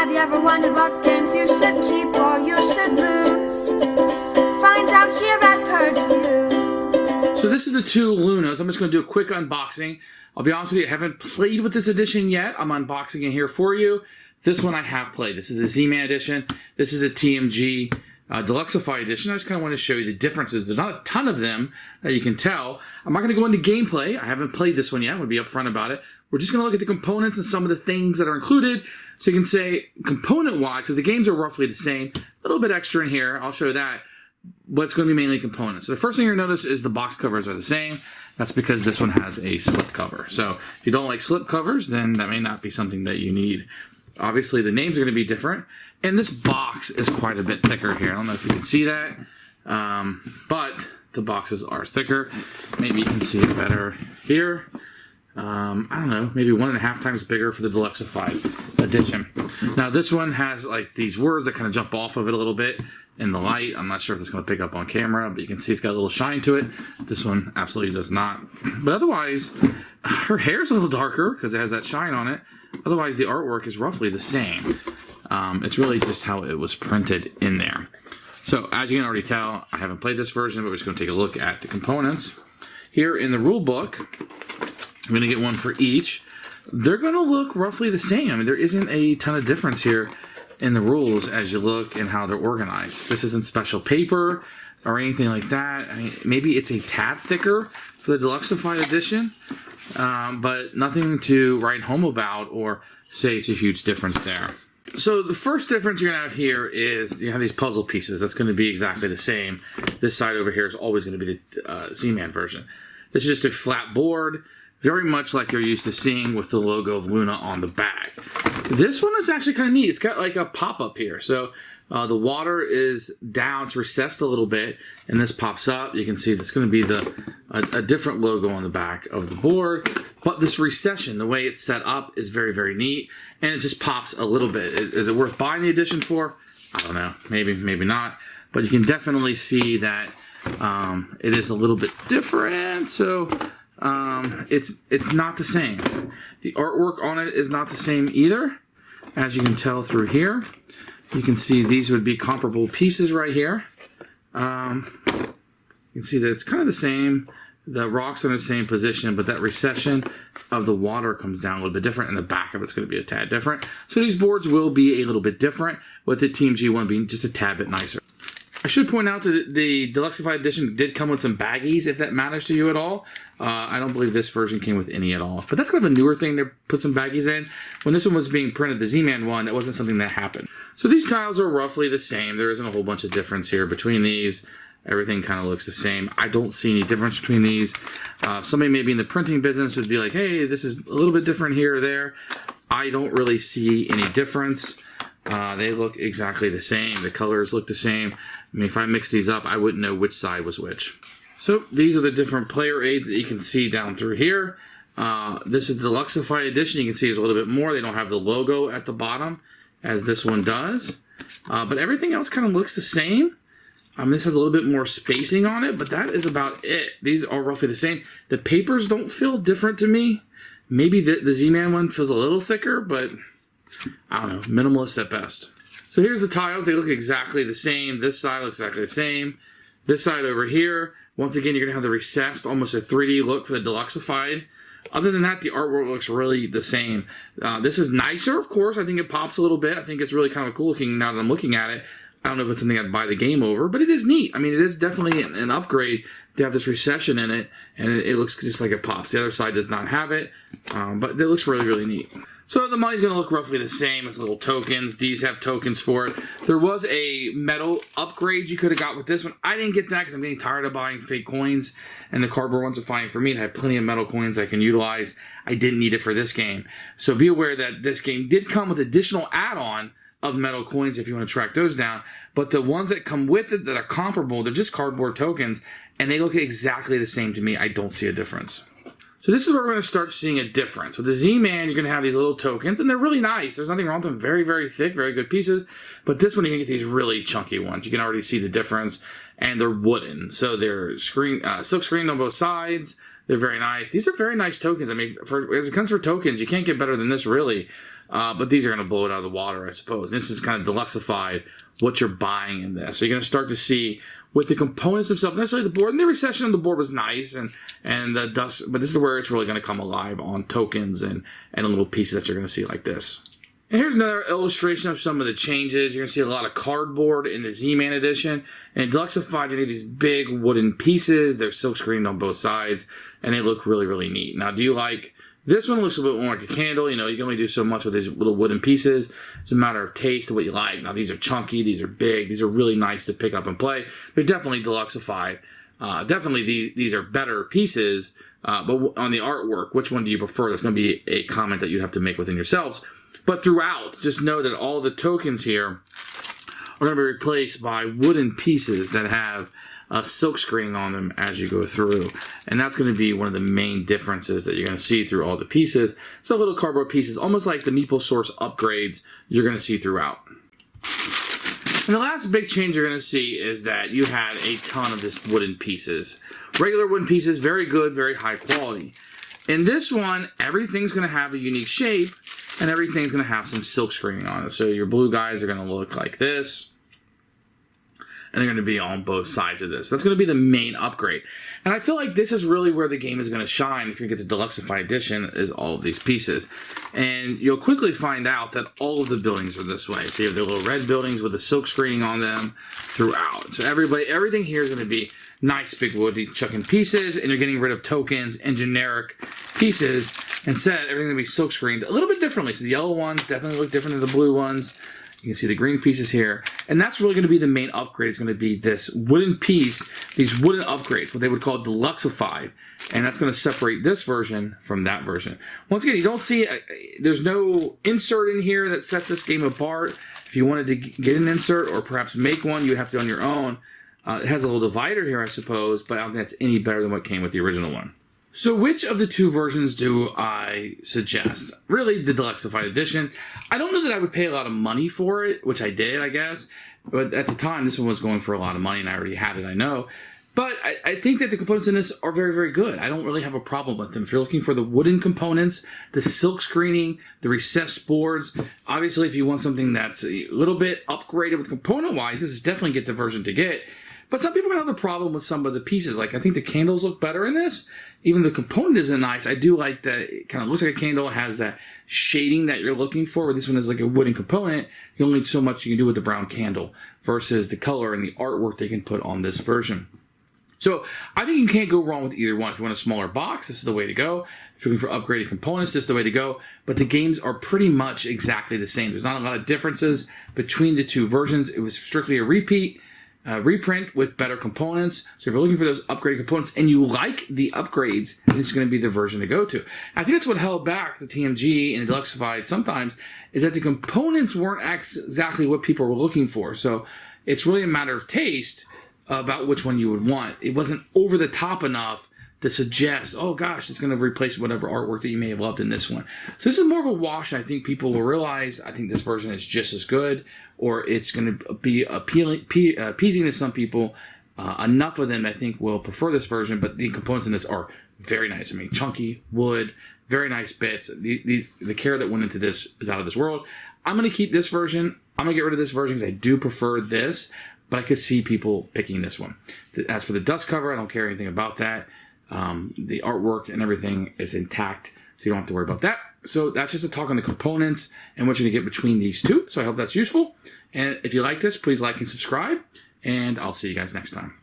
Have you ever wondered what games you should keep or you should lose? Find out here at Purge Reviews. So this is the two Lunas. I'm just going to do a quick unboxing. I'll be honest with you, I haven't played with this edition yet. I'm unboxing it here for you. This one I have played. This is the Z-Man edition. This is the TMG Deluxify edition. I just kind of want to show you the differences. There's not a ton of them that you can tell. I'm not going to go into gameplay. I haven't played this one yet. I'm going to be upfront about it. We're just going to look at the components and some of the things that are included. So you can say component-wise, because the games are roughly the same. A little bit extra in here. I'll show you that. But it's going to be mainly components. So the first thing you're going to notice is the box covers are the same. That's because this one has a slip cover. So if you don't like slip covers, then that may not be something that you need. Obviously, the names are going to be different. And this box is quite a bit thicker here. I don't know if you can see that. But the boxes are thicker. Maybe you can see it better here. I don't know, maybe 1.5 times bigger for the Deluxified edition. Now this one has like these words that kind of jump off of it a little bit in the light. I'm not sure if it's going to pick up on camera, but you can see it's got a little shine to it. This one absolutely does not. But otherwise, her hair's a little darker because it has that shine on it. Otherwise, the artwork is roughly the same. It's really just how it was printed in there. So as you can already tell, I haven't played this version, but we're just going to take a look at the components. Here in the rule book, I'm going to get one for each. They're going to look roughly the same. I mean, there isn't a ton of difference here in the rules as you look and how they're organized. This isn't special paper or anything like that. I mean, maybe it's a tad thicker for the Deluxified edition, but nothing to write home about or say it's a huge difference there. So the first difference you're going to have here is you have these puzzle pieces. That's going to be exactly the same. This side over here is always going to be the Z-Man version. This is just a flat board, very much like you're used to seeing with the logo of Luna on the back. This one is actually kind of neat. It's got like a pop-up here. So the water is down, it's recessed a little bit, and this pops up. You can see that's going to be a different logo on the back of the board. But this recession, the way it's set up, is very, very neat. And it just pops a little bit. Is it worth buying the edition for? I don't know. Maybe, maybe not. But you can definitely see that it is a little bit different. So it's not the same. The artwork on it is not the same either. As you can tell through here, you can see these would be comparable pieces right here. You can see that it's kind of the same. The rocks are in the same position, but that recession of the water comes down a little bit different, and the back of it's going to be a tad different. So these boards will be a little bit different, with the TMG one being just a tad bit nicer. I should point out that the Deluxified edition did come with some baggies, if that matters to you at all. I don't believe this version came with any at all. But that's kind of a newer thing to put some baggies in. When this one was being printed, the Z-Man one, it wasn't something that happened. So these tiles are roughly the same. There isn't a whole bunch of difference here between these. Everything kind of looks the same. I don't see any difference between these. Somebody maybe in the printing business would be like, hey, this is a little bit different here or there. I don't really see any difference. They look exactly the same. The colors look the same. I mean, if I mix these up, I wouldn't know which side was which. So these are the different player aids that you can see down through here. This is the Deluxify edition. You can see there's a little bit more. They don't have the logo at the bottom as this one does. But everything else kind of looks the same. This has a little bit more spacing on it, but that is about it. These are roughly the same. The papers don't feel different to me. Maybe the Z-Man one feels a little thicker, but I don't know, minimalist at best. So here's the tiles. They look exactly the same. This side looks exactly the same. This side over here, once again, you're going to have the recessed, almost a 3D look for the Deluxified. Other than that, the artwork looks really the same. This is nicer, of course. I think it pops a little bit. I think it's really kind of cool looking now that I'm looking at it. I don't know if it's something I'd buy the game over, but it is neat. I mean, it is definitely an upgrade to have this recession in it, and it looks just like it pops. The other side does not have it, but it looks really, really neat. So the money's going to look roughly the same as little tokens. These have tokens for it. There was a metal upgrade you could have got with this one. I didn't get that because I'm getting tired of buying fake coins, and the cardboard ones are fine for me. I have plenty of metal coins I can utilize. I didn't need it for this game. So be aware that this game did come with additional add-on of metal coins if you want to track those down. But the ones that come with it that are comparable, they're just cardboard tokens, and they look exactly the same to me. I don't see a difference. So this is where we're going to start seeing a difference. With the Z-Man, you're going to have these little tokens, and they're really nice. There's nothing wrong with them. Very, very thick, very good pieces. But this one, you're going to get these really chunky ones. You can already see the difference, and they're wooden. So they're silk screened on both sides. They're very nice. These are very nice tokens. I mean, as it comes for tokens, you can't get better than this, really. but these are going to blow it out of the water, I suppose. This is kind of deluxified what you're buying in this. So you're going to start to see with the components themselves, not necessarily the board. And the recession on the board was nice, and the dust, but this is where it's really going to come alive on tokens and little pieces that you're going to see like this. And here's another illustration of some of the changes. You're going to see a lot of cardboard in the Z-Man edition. And Deluxified, you need these big wooden pieces. They're silk screened on both sides, and they look really, really neat. Now, do you like... This one looks a bit more like a candle. You know, you can only do so much with these little wooden pieces. It's a matter of taste of what you like. Now, these are chunky. These are big. These are really nice to pick up and play. They're definitely Deluxified. Definitely, these are better pieces. But on the artwork, which one do you prefer? That's going to be a comment that you have to make within yourselves. But throughout, just know that all the tokens here are going to be replaced by wooden pieces that have a silk screen on them as you go through. And that's going to be one of the main differences that you're going to see through all the pieces. So little cardboard pieces, almost like the Meeple Source upgrades you're going to see throughout. And the last big change you're going to see is that you had a ton of this wooden pieces. Regular wooden pieces, very good, very high quality. In this one, everything's going to have a unique shape, and everything's going to have some silk screening on it. So your blue guys are going to look like this, and they're going to be on both sides of this. That's going to be the main upgrade. And I feel like this is really where the game is going to shine if you get the Deluxified Edition, is all of these pieces. And you'll quickly find out that all of the buildings are this way. So you have the little red buildings with the silk screening on them throughout. So everything here is going to be nice big woody chucking pieces, and you're getting rid of tokens and generic pieces. Instead, everything will be silk screened a little bit differently. So the yellow ones definitely look different than the blue ones. You can see the green pieces here. And that's really going to be the main upgrade. It's going to be this wooden piece, these wooden upgrades, what they would call Deluxified. And that's going to separate this version from that version. Once again, you don't see, there's no insert in here that sets this game apart. If you wanted to get an insert or perhaps make one, you'd have to on your own. It has a little divider here, I suppose, but I don't think that's any better than what came with the original one. So which of the two versions do I suggest? Really, the Deluxified Edition. I don't know that I would pay a lot of money for it, which I did, I guess. But at the time, this one was going for a lot of money, and I already had it, I know. But I think that the components in this are very, very good. I don't really have a problem with them. If you're looking for the wooden components, the silk screening, the recessed boards, obviously if you want something that's a little bit upgraded with component-wise, this is definitely get the version to get. But some people have a problem with some of the pieces. Like, I think the candles look better in this. Even the component isn't nice. I do like that it kind of looks like a candle. It has that shading that you're looking for. Where this one is like a wooden component. You only need so much you can do with the brown candle versus the color and the artwork they can put on this version. So I think you can't go wrong with either one. If you want a smaller box, this is the way to go. If you're looking for upgraded components, this is the way to go. But the games are pretty much exactly the same. There's not a lot of differences between the two versions. It was strictly a reprint with better components. So if you're looking for those upgraded components and you like the upgrades, this is going to be the version to go to. I think that's what held back the TMG and the Deluxified sometimes, is that the components weren't exactly what people were looking for. So it's really a matter of taste about which one you would want. It wasn't over the top enough to suggest, oh gosh, it's going to replace whatever artwork that you may have loved in this one. So this is more of a wash. I think people will realize, I think this version is just as good, or it's going to be appeasing to some people. Enough of them, I think, will prefer this version, but the components in this are very nice. I mean, chunky, wood, very nice bits. The care that went into this is out of this world. I'm going to keep this version. I'm going to get rid of this version because I do prefer this, but I could see people picking this one. As for the dust cover, I don't care anything about that. The artwork and everything is intact, so you don't have to worry about that. So that's just a talk on the components and what you're going to get between these two. So I hope that's useful. And if you like this, please like and subscribe, and I'll see you guys next time.